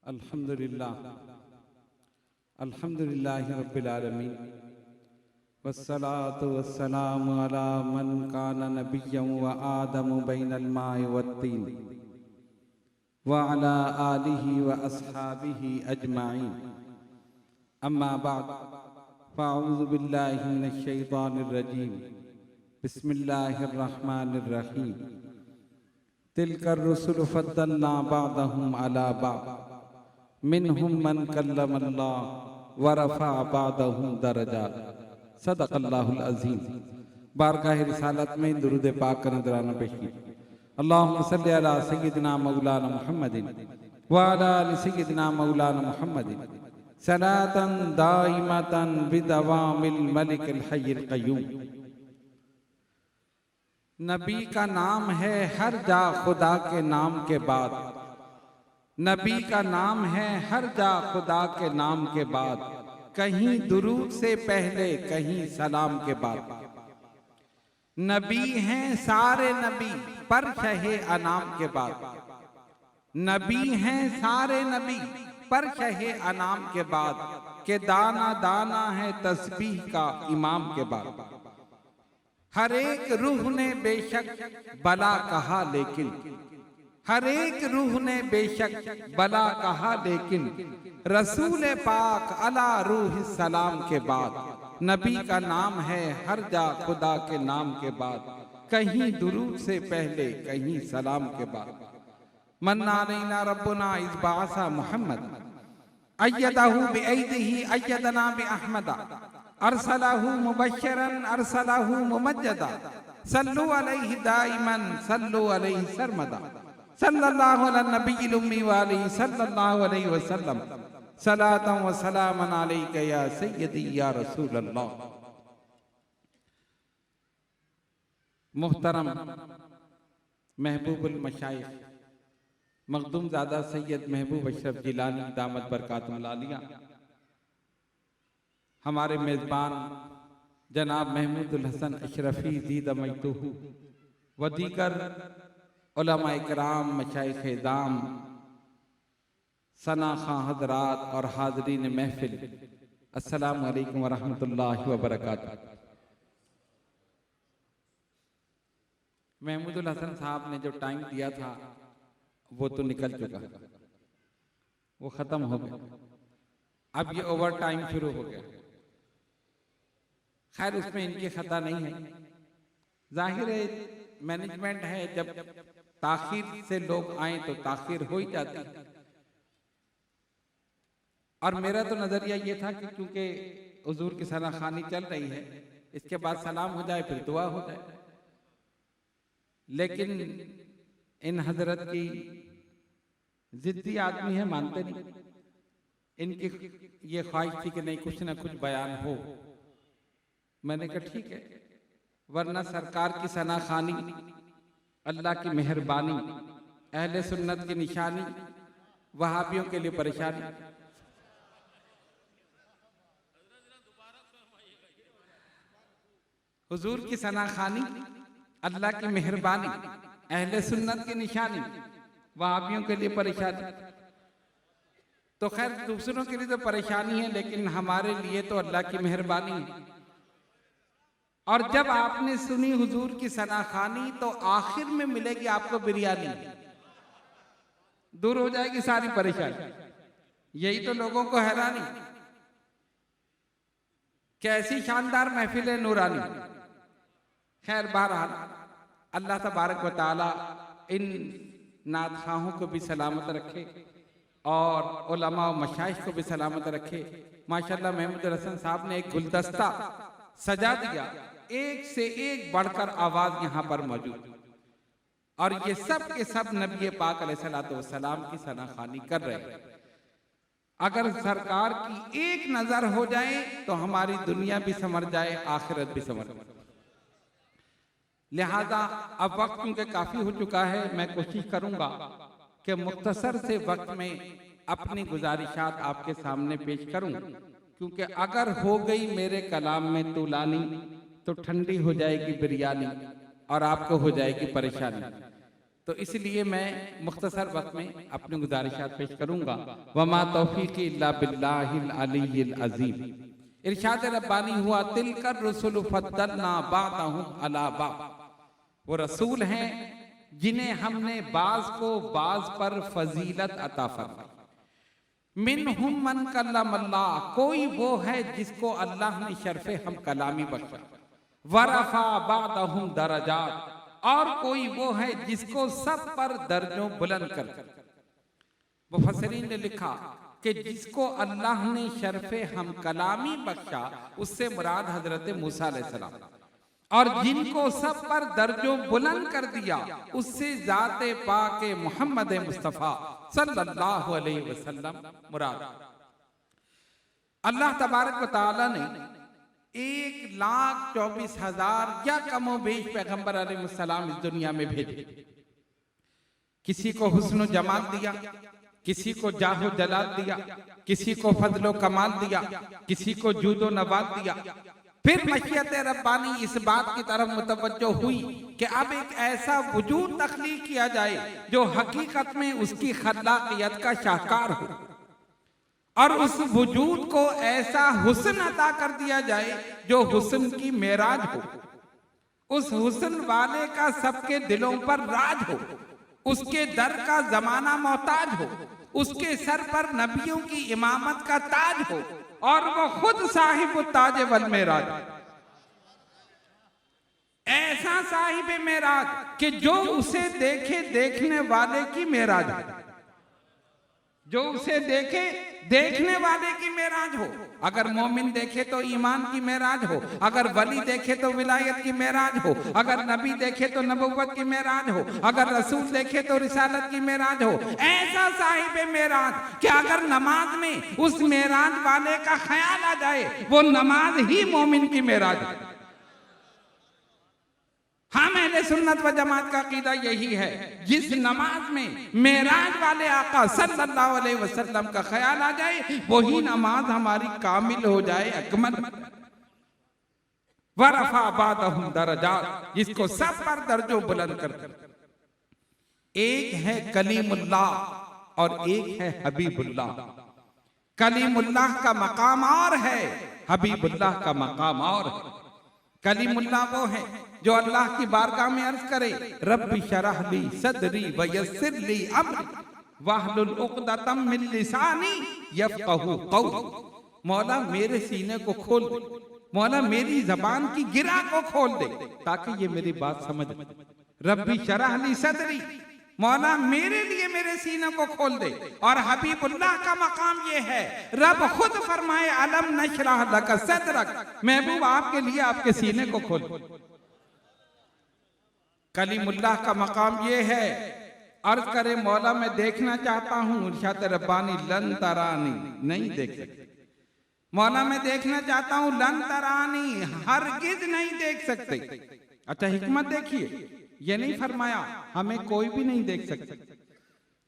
अल्हम्दुलिल्लाहि रब्बिल आलमीन वस्सलातु वस्सलामु अला मन कान नबिय्यन व आदमु बैनल माइ वत्तीन व अला आलिहि व अस्हाबिहि अजमाइन अम्मा बाद फ़अऊज़ु बिल्लाहि मिनश शैतानिर रजीम बिस्मिल्लाहिर रहमानिर रहीम तिलकर रुसुलु फद्दलना बअदहुम अला बअद मिनहुम मन कल्लमल्लाह व रफ़अ बअदहुम दरजात सदक़ल्लाहुल अज़ीम। बारगाह रिसालत में दुरूद पाक का नज़राना पेश कीजिए। अल्लाहुम्मा सल्लि अला सय्यिदिना मौलाना मुहम्मदिन व अला आलि सय्यिदिना मौलाना मुहम्मदिन सलातन दाइमतन बिदवामिल मलिकिल हय्यिल क़य्यूम। नबी का नाम है हर जा खुदा के नाम के बाद, नबी का नाम है हर जा खुदा के नाम के बाद, कहीं दुरूद से पहले कहीं सलाम के बाद। नबी हैं सारे नबी पर शहे अनाम के बाद, नबी हैं सारे नबी पर शहे अनाम के बाद, के दाना दाना है तस्बीह का इमाम के बाद। हर एक रूह ने बेशक बला कहा लेकिन, हर एक रूह ने बेशक बला कहा लेकिन, रसूल पाक अला रूह सलाम के बाद। नबी का नाम है हर जा खुदा के नाम के बाद, कहीं दुरूद से पहले कहीं सलाम के बाद। मन्ना अलैना रब्बुना इज़ बअसा मुहम्मद अय्यदहु बिअयदिही अय्यदना बिअहमदा अरसलहु मुबश्शिरन अरसलहु मुमज्जदा सल्लु अलैहि दाइमन सल्लु अलैहि सरमदा सल्लल्लाहु अला नबिय्यिल उम्मी व अलैहि सल्लल्लाहु अलैहि वसल्लम सलातन व सलामन अलैका या सय्यदी या रसूल अल्लाह। मुहतरम महबूबुल मशाइख मखदूम ज़ादा सैयद महबूब अशरफ जिलानी दामत बरकातुहुल आलिया, हमारे मेज़बान जनाब महमूदुल हसन अशरफी ज़ीदमैतुहु व दीगर उलमा इकराम मशाइख़ दाम सना खां हज़रात और हाज़रीन महफिल, अस्सलामु अलैकुम व रहमतुल्लाहि व बरकातुहू। महमूदुल हसन साहब ने जो टाइम दिया था वो तो निकल चुका, वो ख़त्म हो गया। अब ये ओवर टाइम शुरू हो गया। खैर उसमें इनकी खता नहीं है, जाहिर है मैनेजमेंट है, जब ताखीर से लोग आए तो ताखीर हो ही जाती। और मेरा तो नजरिया ये था कि क्योंकि हुजूर की सना खानी चल रही है, इसके बाद सलाम हो जाए फिर दुआ हो जाए। लेकिन इन हजरत की जिद्दी आदमी है, मानते नहीं। इनकी ये ख्वाहिश थी कि नहीं कुछ ना कुछ बयान हो। मैंने कहा ठीक है, वरना सरकार की सना खानी अल्लाह की मेहरबानी, अहले सुन्नत की निशानी, वहाबियों के लिए परेशानी। हुजूर की सना खानी अल्लाह की मेहरबानी, अहले सुन्नत की निशानी, वहाबियों के लिए परेशानी। तो खैर दूसरों के लिए तो परेशानी है, लेकिन हमारे लिए तो अल्लाह की मेहरबानी है। और जब आपने सुनी हुजूर की सना खानी तो आखिर में मिलेगी आपको बिरयानी, दूर हो जाएगी सारी परेशानी। यही तो लोगों को हैरानी, कैसी शानदार महफिल है नूरानी। खैर बहरहाल अल्लाह तबारक व तआला इन नादखाहों को भी सलामत रखे और उलमा व मशाइख को भी सलामत रखे। माशाअल्लाह महमूदुल हसन साहब ने एक गुलदस्ता सजा दिया, एक से एक बढ़कर आवाज यहाँ पर मौजूद, और ये सब के सब नबी पाक अलैहिस्सलातु वस्सलाम की सना खानी कर रहे हैं। अगर सरकार की एक नजर हो जाए तो हमारी दुनिया भी संवर जाए, आखिरत भी संवर जाए। लिहाजा अब वक्त क्योंकि काफी हो चुका है, मैं कोशिश करूंगा कि मुख्तसर से वक्त में अपनी गुजारिशात आपके सामने पेश करूं, क्योंकि अगर हो गई मेरे कलाम में तूलानी तो ठंडी हो जाएगी बिरयानी और आपको हो जाएगी परेशानी। तो इसलिए मैं मुख्तसर वक्त में अपनी गुजारिशात पेश करूंगा। वमा तौफीकी इल्ला बिल्लाहिल अलिय्यिल अज़ीम। इरशाद रब्बानी हुआ तिलकर रसूल फद्दलना बादहुम अला बाद। वो रसूल हैं जिन्हें हमने बाज को बाज पर फजीलत अता फरमाई। मिनहुम मन कल्लमल्लाह, कोई वो है जिसको अल्लाह ने शर्फ़े हम कलामी बख्शा। वरफा बादहुम दरजात, और कोई वो है जिसको सब पर दर्जों बुलंद कर। मुफस्सिरीन ने लिखा कि जिसको अल्लाह ने शर्फ़े हम कलामी बख्शा, उससे मुराद हजरत मूसा अलैहिस्सलाम, और जिनको सब पर दर्जों बुलंद कर दिया उससे ज़ाते पाक मोहम्मद मुस्तफ़ा सल्लल्लाहु अलैहि वसल्लम मुराद। अल्लाह तबारक व तआला ने 1,24,000 या कमो बेश पैगंबर अलैहिस्सलाम इस दुनिया में भेजे। किसी को हुस्न जमाल दिया, किसी को जाहो जलाल दिया, किसी को फजलो कमाल दिया, किसी को जूदो नवाज दिया। फिर मशीयत रब्बानी इस बात की तरफ मुतवज्जो हुई कि अब एक ऐसा वजूद तख्लीक किया जाए जो हकीकत में उसकी खल्लाकियत का शाहकार हो, और उस वजूद को ऐसा हुस्न अता कर दिया जाए जो हुस्न की मेराज हो, उस हुस्न वाले का सबके दिलों पर राज हो, उसके दर का जमाना मोहताज हो, उसके सर पर नबियों की इमामत का ताज हो, और वो खुद साहिब ताज वल मेराज, ऐसा साहिब मेराज कि जो उसे देखे देखने वाले की मेराज हो, जो उसे देखे देखने वाले की मेराज हो। अगर मोमिन देखे तो ईमान की मेराज हो, अगर वली देखे तो विलायत की मेराज हो, अगर नबी देखे तो नबुव्वत की मेराज हो, अगर रसूल देखे तो रिसालत की मेराज हो। ऐसा साहिब मेराज कि अगर नमाज में उस मेराज वाले का ख्याल आ जाए, वो नमाज ही मोमिन की मेराज है। हम अहले सुन्नत व जमात का अकीदा यही है, जिस नमाज में मेराज वाले आका सल्लल्लाहु अलैहि वसल्लम का ख्याल आ जाए, वही नमाज हमारी कामिल हो जाए, अकमल। वरफा बादहुम दरजात, जिसको सब पर दर्जों बुलंद कर। एक है कलीमुल्लाह और एक है हबीबुल्लाह। कलीमुल्लाह का मकाम और है, हबीबुल्लाह का मकाम और है। कलीमुल्लाह वो है जो अल्लाह की बारगाह में अर्ज करे, रब्बी शरह ली सदरी व यस्सिर ली अमरी वहलुल उक़दतम मिन लिसानी यफ़क़हू क़ौली। मौला मेरे सीने को खोल दे, मौला मेरी जबान की गिरा को खोल दे ताकि ये मेरी बात समझ। रब्बी शरह ली सदरी, मौला मेरे लिए मेरे सीने को खोल दे। और हबीबुल्लाह का मकाम ये है, रब खुद फरमाए अलम नशरह लका सदरक, महबूब आपके लिए आपके सीने को खोल। कलीमुल्लाह का मकाम ये है, अर्ज करे मौला मैं देखना चाहता हूँ, इरशाद रब्बानी लन तरानी, नहीं देख सकते। मौला मैं देखना चाहता हूँ, लन तरानी, हरगिज नहीं देख सकते। अच्छा हिकमत देखिए, ये नहीं फरमाया हमें कोई भी नहीं देख सकता।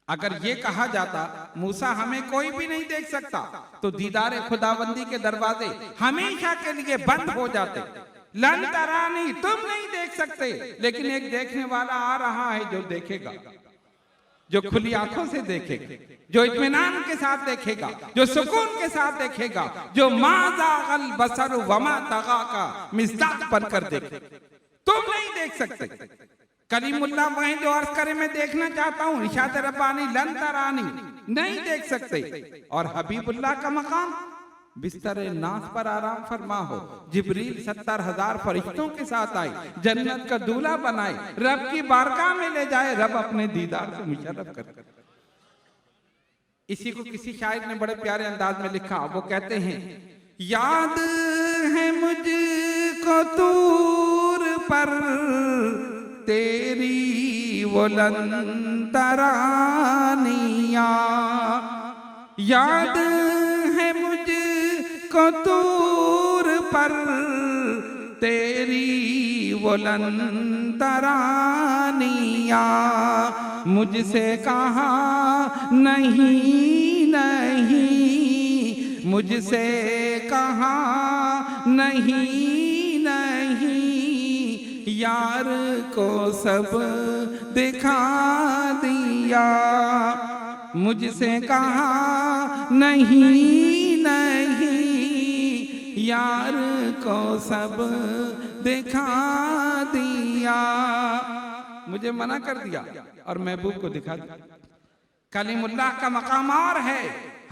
अगर ये कहा जाता मूसा हमें कोई भी नहीं देख सकता, तो दीदार खुदाबंदी के दरवाजे हमेशा के लिए बंद हो जाते। लन तरानी, तुम नहीं देख सकते, लेकिन एक देखने वाला आ रहा है जो देखेगा, जो खुली आंखों से देखेगा, जो इत्मीनान के साथ देखेगा, जो सुकून के साथ देखेगा, जो माज़ागल बसर वमा तगा का मिज़दाक बनकर देखे। तुम नहीं देख सकते। कलीमुल्लाह वहीं जो अर्ज करे मैं देखना चाहता हूँ, इरशाद रब्बानी लन तरानी, नहीं देख सकते। और हबीबुल्लाह का मकाम बिस्तर नास पर आराम फरमा हो, जिब्रील 70,000 फरिश्तों के साथ आए, जन्नत का दूल्हा बनाए, रब की बारगाह में ले जाए, रब अपने दीदार से मुशर्रफ कर। इसी को किसी शायर ने बड़े प्यारे अंदाज में लिखा। वो कहते हैं, याद है मुझको तूर पर तेरी वो लन तरानिया, याद है मुझको तूर पर तेरी वो लन तरानिया, मुझसे कहा नहीं नहीं, मुझसे कहा नहीं नहीं, यार को सब दिखा दिया, मुझसे कहा नहीं नहीं, यार को सब दिखा दिया। मुझे मना कर दिया और महबूब को दिखा दिया। कलीमुल्लाह का मकाम और है,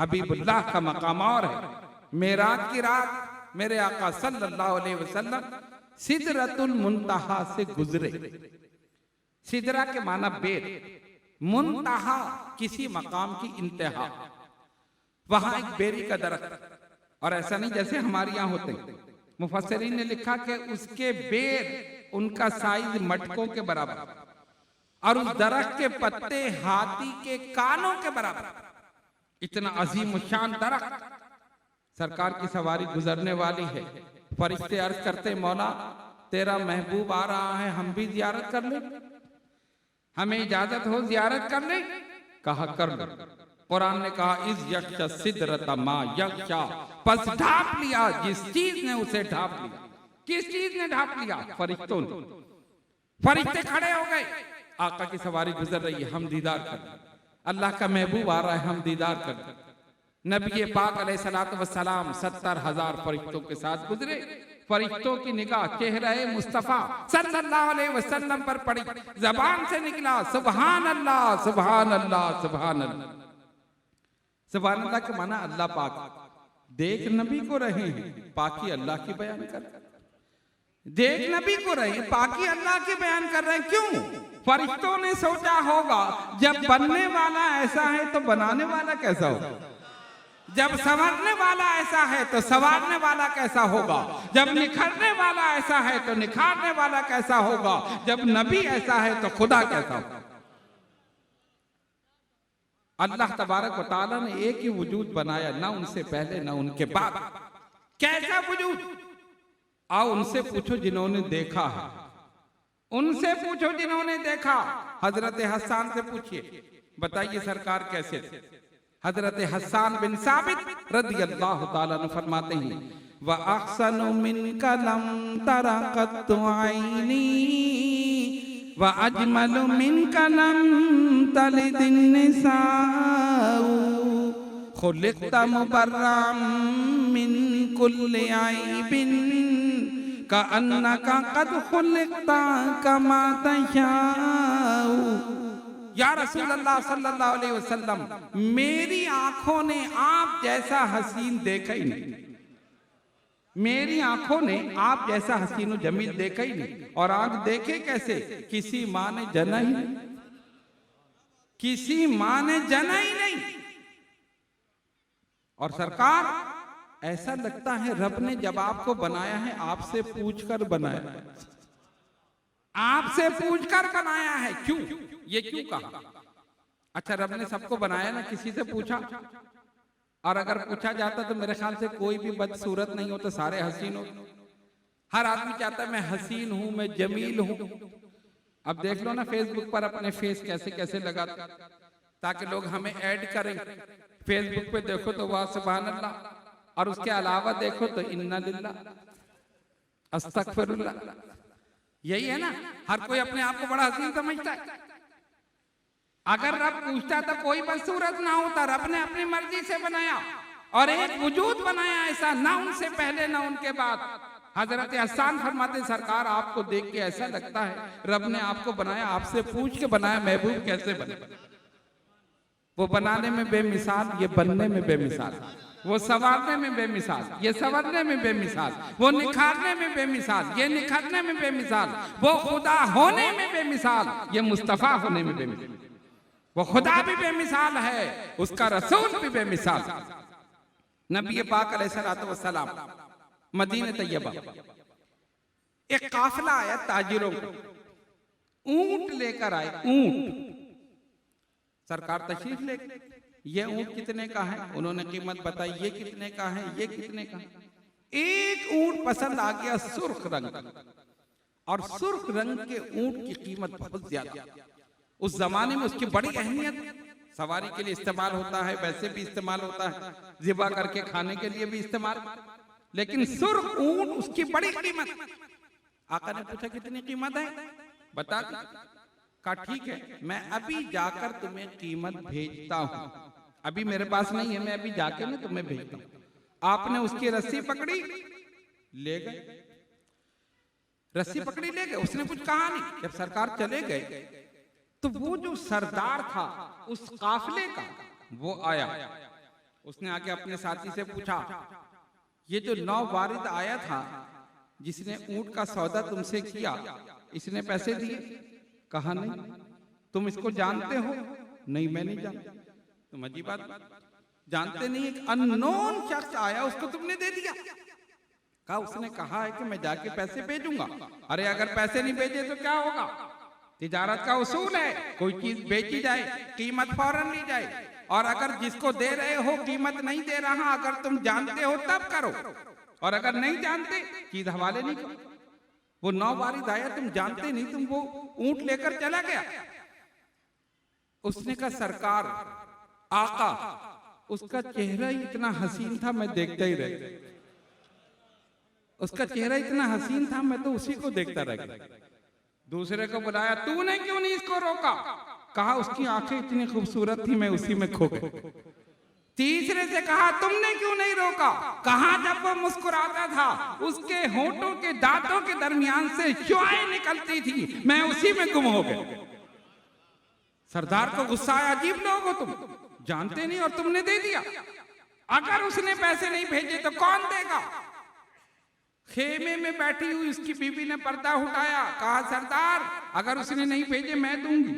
हबीबुल्लाह का मकाम और है। मेराज की रात मेरे आका सल्लल्लाहु अलैहि वसल्लम सिदरतुल मुंतहा से गुजरे। सिदरा के माना बेर, मुंतहा किसी मकाम की इंतहा। वहां एक बेरी का दरख्त, और ऐसा नहीं जैसे हमारे यहाँ होते। मुफस्सिरीन ने लिखा कि उसके बेर उनका साइज मटकों के बराबर, और उस दरख्त के पत्ते हाथी के कानों के बराबर। इतना अजीम शान दरख्त। सरकार की सवारी गुजरने वाली है। फरिश्ते अर्ज करते, मौला तेरा महबूब आ रहा है, हम भी जियारत कर ले, हमें इजाजत हो जियारत कर ले। कहा कर लो। कुरान ने कहा इस यक्षा सिदरता मा यक्षा, बस ढाप लिया जिस चीज ने उसे ढाप लिया। किस चीज ने ढाप लिया? फरिश्तों ने। फरिश्ते खड़े हो गए, आका की सवारी गुजर रही है, हम दीदार कर। अल्लाह का महबूब आ रहा है, हम दीदार कर। नबी पाक अलैहिस्सलातु वस्सलाम 70,000 फरिश्तों के साथ गुजरे। फरिश्तों की निगाह चेहरे मुस्तफा सल्लल्लाहु अलैहि वसल्लम पर पड़ी। जबान से निकला सुभान अल्लाह सुभान अल्लाह सुभान अल्लाह। सुभान अल्लाह के माना अल्लाह पाक। देख नबी को रहे हैं, पाकी अल्लाह की बयान कर। देख नबी को रहे हैं, पाकी अल्लाह की बयान कर रहे हैं। क्यों? फरिश्तों ने सोचा होगा जब बनने वाला ऐसा है तो बनाने वाला कैसा होगा, जब संवरने वाला ऐसा है तो संवारने वाला कैसा होगा, जब निखरने वाला ऐसा है तो निखारने वाला कैसा होगा, जब नबी ऐसा है तो खुदा कैसा होगा। अल्लाह तबारक व तआला ने एक ही वजूद बनाया, ना उनसे पहले ना उनके बाद। कैसा वजूद? आओ उनसे पूछो जिन्होंने देखा है, उनसे पूछो जिन्होंने देखा। हजरत हसन से पूछिए, बताइए सरकार कैसे थे। हजरत हसन बिन साबित रदियल्लाहु ताला अन्हु फरमाते हैं, व अहसनु मिनका लम तरा कत्तु आईनी व अजमलु मिनका लम तलिदिन निसाउ खुलिक़्ता मुबर्रअम मिन कुल्लि ऐबिन कअन्नका क़द खुलिक़्ता कमा तशाउ। या रसूल अल्लाह सल्लल्लाहु अलैहि वसल्लम, मेरी आंखों ने आप जैसा हसीन देखा ही नहीं। मेरी आंखों ने आप जैसा हसीन जमील देखा ही नहीं। और आंख देखे कैसे? किसी माँ ने जना ही नहीं, किसी माँ ने जना ही नहीं। और सरकार, ऐसा लगता है रब ने जब आपको बनाया है आपसे पूछकर बनाया है, आपसे पूछकर बनाया है। क्यों? ये क्यों कहा? अच्छा, रब ने सबको बनाया ना, किसी से पूछा? और अगर पूछा जाता तो मेरे ख्याल से कोई भी बदसूरत नहीं होता, सारे हसीन हो। हर आदमी चाहता है मैं हसीन हूं, मैं जमील हूं। अब देख लो ना फेसबुक पर अपने फेस कैसे कैसे लगाते, ताकि लोग हमें ऐड करें। फेसबुक पे देखो तो वाह सुभान अल्लाह, और उसके अलावा देखो तो इन्ना लिल्लाह अस्तगफिरुल्लाह। यही है ना, हर कोई अपने आप को बड़ा हसीन समझता है। अगर रब पूछता तो कोई बदसूरत ना होता। रब ने अपनी मर्जी से बनाया और एक वजूद बनाया ऐसा, ना उनसे पहले ना उनके बाद। हजरत हसन फरमाते, सरकार आपको देख के ऐसा लगता है रब ने आपको बनाया, आपसे पूछ के बनाया, महबूब कैसे बने। वो बनाने में बेमिसाल, ये बनने में बेमिसाल। वो संवारने में बेमिसाल, ये संवरने में बेमिसाल। वो निखारने में बेमिसाल, ये निखरने में बेमिसाल। वो खुदा होने में बेमिसाल, ये मुस्तफा होने में बेमिसाल। वो खुदा भी बेमिसाल है, उसका रसूल भी बेमिसाल। नबी पाक अलैहिस्सलातु वस्सलाम मदीने तैयबा, एक काफिला आया ताजिरों का, ऊंट लेकर आए। ऊंट सरकार तशरीफ ले, ये ऊंट कितने का है? उन्होंने कीमत बताई, ये कितने का है, ये कितने का है। एक ऊंट पसंद आ गया सुर्ख रंग, और सुर्ख रंग के ऊंट की कीमत बहुत ज्यादा। उस जमाने में उसकी बड़ी अहमियत, सवारी के लिए इस्तेमाल होता है, वैसे भी इस्तेमाल होता है, ज़िबा करके खाने के लिए भी इस्तेमाल। लेकिन सुर्ख ऊंट, उसकी बड़ी कीमत। आका ने पूछा कितनी कीमत है? बता दी। कहा ठीक है, मैं अभी जाकर तुम्हें कीमत भेजता हूं, अभी मेरे पास नहीं है, मैं अभी जाके ना तुम्हें भेजता हूं। आपने उसकी रस्सी पकड़ी, ले गए, रस्सी पकड़ी ले गए, उसने कुछ कहा नहीं। जब सरकार चले गए तो वो जो सरदार था उस काफिले का, वो आया, उसने आके अपने साथी से पूछा, ये जो नौवारिद आया था जिसने ऊंट का सौदा तुमसे किया, इसने पैसे दिए? कहा नहीं। तुम इसको जानते हो? नहीं, मैं नहीं जानता। तुम अजीब बात, जानते नहीं, एक अननोन शख्स आया, उसको तुमने दे दिया। कहा उसने कहा है कि मैं जाके पैसे भेजूंगा। अरे अगर पैसे नहीं भेजे तो क्या होगा? तिजारत का उसूल है, कोई चीज बेची जाए, कीमत फौरन ली जाए, और अगर जिसको दे रहे हो कीमत नहीं दे रहा, अगर तुम जानते हो तब करो, और अगर नहीं जानते चीज हवाले नहीं करो। वो नौवारिद आया, तुम जानते नहीं, तुम वो ऊंट लेकर चला गया। उसने कहा सरकार, आका, उसका चेहरा ही इतना हसीन था, मैं देखता ही रह गया। उसका चेहरा इतना हसीन था, मैं तो उसी को देखता रह गया। दूसरे को बुलाया, तूने क्यों नहीं इसको रोका? कहा उसकी आंखें इतनी खूबसूरत थी, मैं उसी में खो गया। तीसरे से कहा तुमने क्यों नहीं रोका? कहा जब वो मुस्कुराता था उसके होंठों के दांतों के दरमियान से शुआएं निकलती थी, मैं उसी में गुम हो गया। सरदार को गुस्सा आया, अजीब लोग हो तुम, जानते नहीं और तुमने दे दिया। अगर उसने पैसे नहीं भेजे तो कौन देगा? खेमे में बैठी हुई उसकी बीवी ने पर्दा उठाया, कहा सरदार अगर उसने नहीं भेजे मैं दूंगी,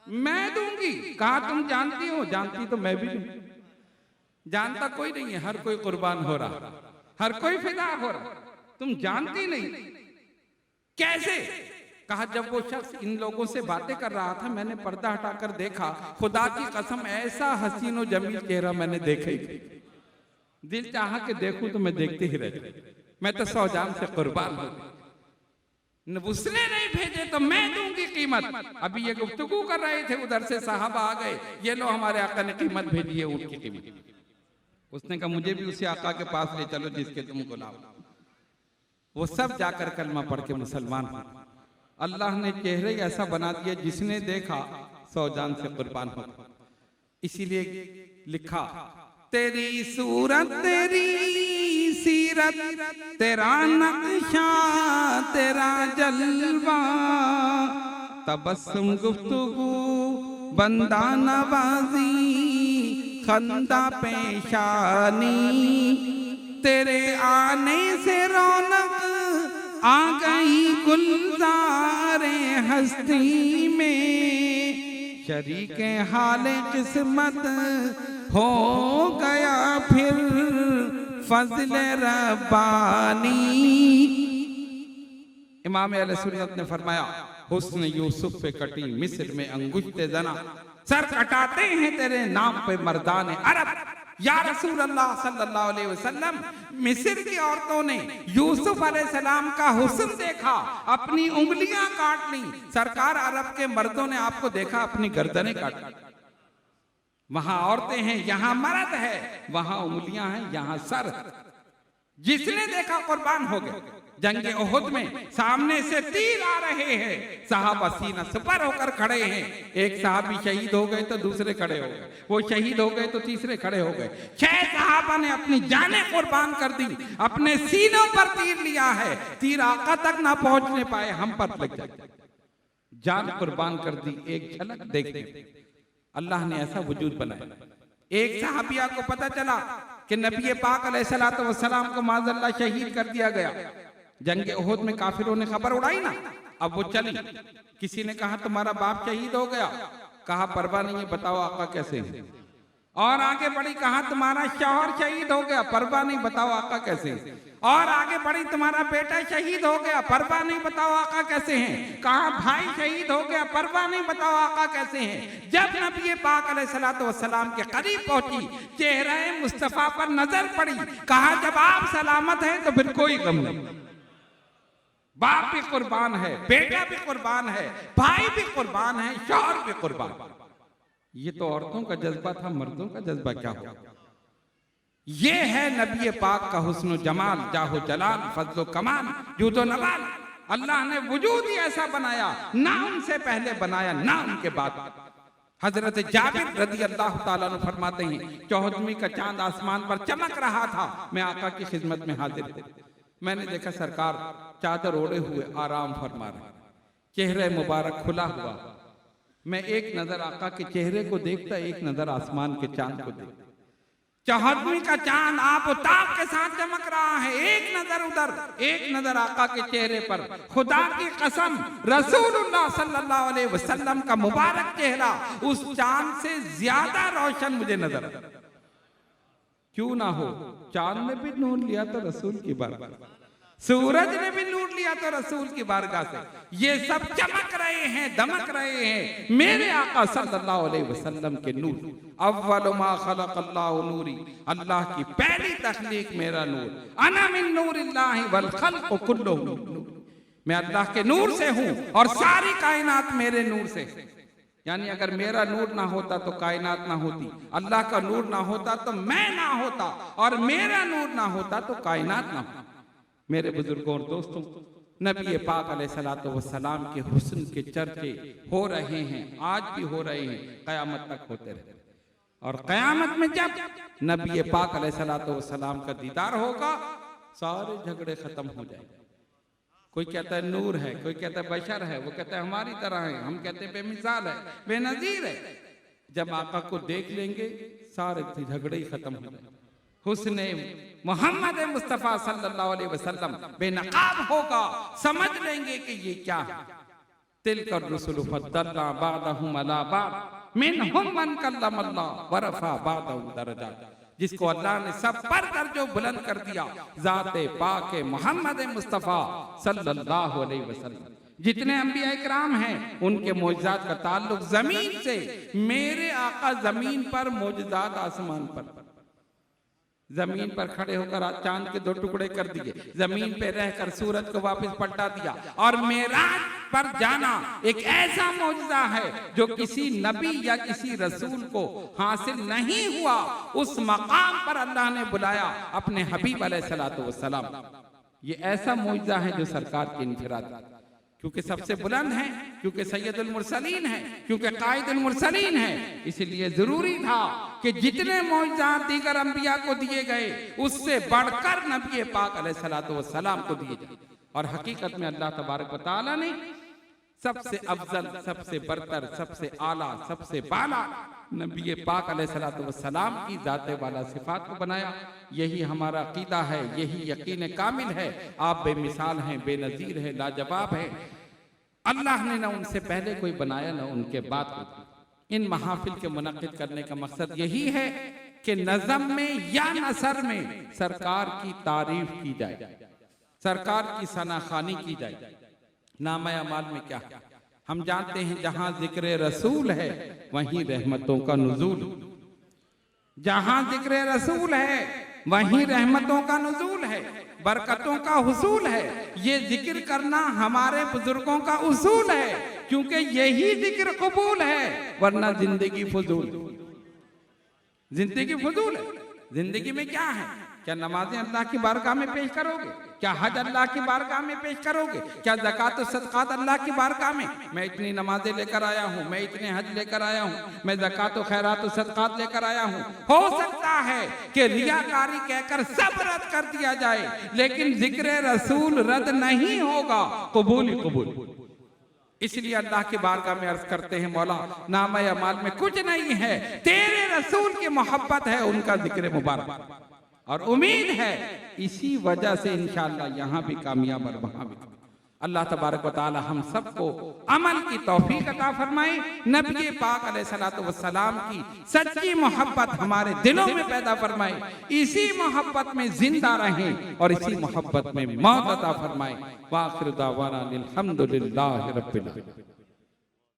मैं दूंगी। कहा तुम जानती हो? जानती तो मैं भी नहीं, जानता कोई नहीं है, हर कोई कुर्बान हो रहा, हर कोई फिदा हो रहा, तुम जानती नहीं कैसे? कहा जब वो शख्स इन लोगों से बातें कर रहा था, मैंने पर्दा हटाकर देखा, खुदा की कसम ऐसा हसीन और जमील चेहरा मैंने देखा ही, दिल चाहा कि देखूं तो मैं देखते ही रह गया, मैं तो 100 जान से कुर्बान हो गई। उसने नहीं भेजे तो मैं दूंगी कीमत। अभी ये गुफ्तगू कर रहे थे, उधर से साहबा आ गए, ये लो हमारे आका ने कीमत भेजी है ऊंट की कीमत। उसने कहा मुझे भी उसी आका के पास ले चलो जिसके तुम गुलाम। वो सब जाकर कलमा पढ़ के मुसलमान हो। अल्लाह ने चेहरे ऐसा बना दिया, जिसने देखा 100 जान से कुर्बान हो। इसीलिए लिखा, तेरी सूरत तेरी सीरत तेरा नक्शा तेरा जलवा, तबस्सुम गुफ्तगू बंदा नवाजी खंदा पेशानी, तेरे आने से रौनक आ गई गुलजारे हस्ती में, शरीके हाले किस्मत हो गया फिर फज़्ल रब्बानी। इमाम अहले सुन्नत ने फरमाया, हुस्न यूसुफ पे कटी मिस्र में अंगुश्ते जना, सर कटाते हैं तेरे नाम पे मर्दाने अरब। या रसूल अल्लाह सल्लल्लाहु अलैहि वसल्लम, मिस्र की औरतों ने यूसुफ अलैहिस्सलाम का हुस्न देखा, अपनी उंगलियां काट ली। सरकार अरब के मर्दों ने आपको देखा, अपनी गर्दनें काटी। वहां औरतें हैं, यहां मर्द है, वहां उंगलियां हैं, यहां सर। जिसने देखा कुर्बान हो गया। जंगे उहुद में सामने से तीर आ रहे हैं, सहाबा सीना सपर होकर खड़े हैं। एक साहबी शहीद हो गए तो दूसरे खड़े हो गए, वो शहीद हो गए तो तीसरे खड़े हो गए। 6 सहाबा ने अपनी जानें कुर्बान कर दी, अपने सीनों पर तीर लिया है, तीर आका तक ना पहुंचने पाए, हम पर लग जाए, जान कुर्बान कर दी। एक झलक देखने अल्लाह ने ऐसा वजूद बनाया। एक सहाबिया को पता चला कि नबी पाक अलैहिस्सलातु वस्सलाम को माज़अल्लाह शहीद कर दिया गया। जंग उहुद में काफिरों ने खबर उड़ाई ना, अब वो चली। किसी ने कहा तुम्हारा बाप शहीद हो गया, कहा परवाह नहीं है, बताओ आका कैसे है। और आगे बढ़ी, कहा तुम्हारा शौहर शहीद हो गया, परवाह नहीं, बताओ आका कैसे है। और आगे बढ़ी, तुम्हारा बेटा शहीद हो गया, परवाह नहीं, बताओ आका कैसे हैं। कहा भाई शहीद हो गया, परवाह नहीं, बताओ आका कैसे हैं। जब नबी पाक अलैहिस्सलातु वस्सलाम के करीब पहुंची, चेहरा मुस्तफा पर नजर पड़ी, कहा जब आप सलामत हैं तो फिर कोई गम नहीं। बाप भी कुर्बान है, बेटा भी कुर्बान है, भाई भी कुर्बान है, शौहर भी कुर्बान। ये तो औरतों का जज्बा था, मर्दों का जज्बा क्या हो। ये है नबी पाक का हुस्न जमाल, जाहो जलाल, फजलो कमाल, जूदो नवाल। अल्लाह ने वजूद ही ऐसा बनाया, ना उनसे पहले बनाया ना उनके बाद। हजरत जाबिर रदी अल्लाह ताला अन्हु फरमाते हैं, 14वीं का चांद आसमान पर चमक रहा था, मैं आका की खिदमत में हाजिर थे। मैंने देखा सरकार चादर ओढ़े हुए आराम फरमा रहे, चेहरे मुबारक खुला हुआ। मैं एक नजर आका के चेहरे को देखता, एक नजर आसमान के चांद को देखता। 14वीं का चांद आफताब के साथ चमक रहा है, एक नजर उधर, एक नजर आका के चेहरे पर। खुदा की कसम, रसूलुल्लाह सल्लल्लाहु अलैहि वसल्लम का मुबारक चेहरा उस चांद से ज्यादा रोशन मुझे नजर आता। क्यों ना हो, चांद ने भी नूर लिया तो रसूल की बारगाह, सूरज ने भी नूर लिया तो रसूल की बारगाह से। ये सब चमक रहे हैं, दमक रहे हैं मेरे आका सल्लल्लाहु अलैहि वसल्लम के नूर। अव्वल मा खलक़ल्लाहु नूरी, अल्लाह की पहली तख्लीक मेरा नूर। अना मिन नूरिल्लाहि वल खल्क़ु कुल्लुहु नूर, मैं अल्लाह के नूर से हूं और सारी कायनात मेरे नूर से। यानी अगर मेरा नूर ना होता तो कायनात ना होती, अल्लाह का नूर ना होता तो मैं ना होता, और मेरा नूर ना होता तो कायनात ना होती। मेरे बुजुर्गों और दोस्तों, नबी पाक अलैहिस्सलातु वस्सलाम के हुस्न के चर्चे हो रहे हैं, आज भी हो रहे हैं, क़यामत तक होते रहे। और क़यामत में जब नबी पाक अलैहिस्सलातु वस्सलाम का दीदार होगा, सारे झगड़े खत्म हो जाएंगे। कोई कहता है नूर है, कोई कहता है बशर है, वो कहता है हमारी तरह है, हम कहते हैं बेमिसाल है, बेनजीर है। जब आका को देख लेंगे सारे झगड़े ही खत्म हो जाएंगे। हुस्ने मोहम्मद मुस्तफ़ा सल्लल्लाहु अलैहि वसल्लम बेनकाब होगा, समझ लेंगे कि ये क्या है। तिलका रुसुलु फद्दलना बादहुम अला बाद मिनहुम मन कल्लमल्लाह व रफ़ा बादहु दरजात, जिसको अल्लाह ने सब पर दर्जों बुलंद कर दिया, ज़ाते पाक मोहम्मद मुस्तफ़ा सल्लल्लाहु अलैहि वसल्लम। जितने अंबिया इकराम हैं उनके मोजज़ात का ताल्लुक जमीन से, मेरे आका जमीन पर, मोजज़ात आसमान पर। जमीन पर खड़े होकर चांद के 2 टुकड़े कर दिए, जमीन पे रहकर सूरज को वापस पलटा दिया। और मेराज पर जाना एक ऐसा मौजज़ा है जो किसी नबी या किसी रसूल को हासिल नहीं हुआ। उस मकाम पर अल्लाह ने बुलाया अपने हबीब अलैहिस्सलातु वस्सलाम। ये ऐसा मौजज़ा है जो सरकार की इनफिराद, क्योंकि सबसे बुलंद है, क्योंकि सैयदुल मुरसलीन है, क्योंकि कायदुल मुरसलीन है। इसलिए जरूरी था कि जितने मौजज़ात दीगर अंबिया को दिए गए, उससे बढ़कर नबी पाक अलैहिस्सलातु वस्सलाम को दिए जाए। और हकीकत में अल्लाह तबारक व तआला ने सबसे अफजल, सबसे बरतर, सबसे आला, सबसे बाला नबी पाक अलैहिस्सलातु वस्सलाम की जाते वाला सिफात को बनाया। यही हमारा अकीदा है, यही यकीन कामिल है। आप बेमिसाल हैं, बेनजीर हैं, लाजवाब हैं। अल्लाह ने ना उनसे पहले कोई बनाया ना उनके बाद कोई। इन महाफिल के मुनक्किद करने का मकसद यही है कि नज़म में या नसर में सरकार की तारीफ की जाए, सरकार की सनाखानी की जाए। नामा अमाल में क्या है? हम जानते हैं जहां जिक्र रसूल है वहीं रहमतों का नुज़ूल, जहां जिक्र रसूल है वहीं रहमतों का नुज़ूल है, बरकतों का हुसूल है। ये जिक्र करना हमारे बुजुर्गों का उसूल है, क्योंकि यही जिक्र कबूल है, वरना जिंदगी फजूल, जिंदगी फजूल है। जिंदगी में क्या है? क्या नमाजें अल्लाह की बारगाह में पेश करोगे? क्या हज अल्लाह की बारगाह में पेश करोगे? क्या ज़कात और सदक़ात अल्लाह की बारगाह में? मैं इतनी नमाजें लेकर आया हूँ, मैं इतने हज लेकर आया हूँ, मैं ज़कात और खैरात और सदक़ात लेकर आया हूँ। हो सकता है कि रियाकारी कहकर सब रद्द कर दिया जाए, लेकिन जिक्र रसूल रद्द नहीं होगा, कबूल ही कबूल। इसलिए अल्लाह की बारगाह में अर्ज करते हैं, मौला नामा अमाल में कुछ नहीं है, तेरे रसूल की मोहब्बत है, उनका जिक्र मुबारक। और उम्मीद है इसी वजह से इंशाअल्लाह यहाँ भी कामयाब और वहाँ भी। अल्लाह तबारक व तआला हम सबको अमल की तौफीक अता फरमाए, नबी पाक अलैहिस्सलातु वस्सलाम की सच्ची मोहब्बत हमारे दिलों में पैदा फरमाए, इसी मोहब्बत में जिंदा रहें और इसी मोहब्बत में मौत अता फरमाए। व आखिर दावाना अनिल हम्दुलिल्लाहि रब्बिल आलमीन।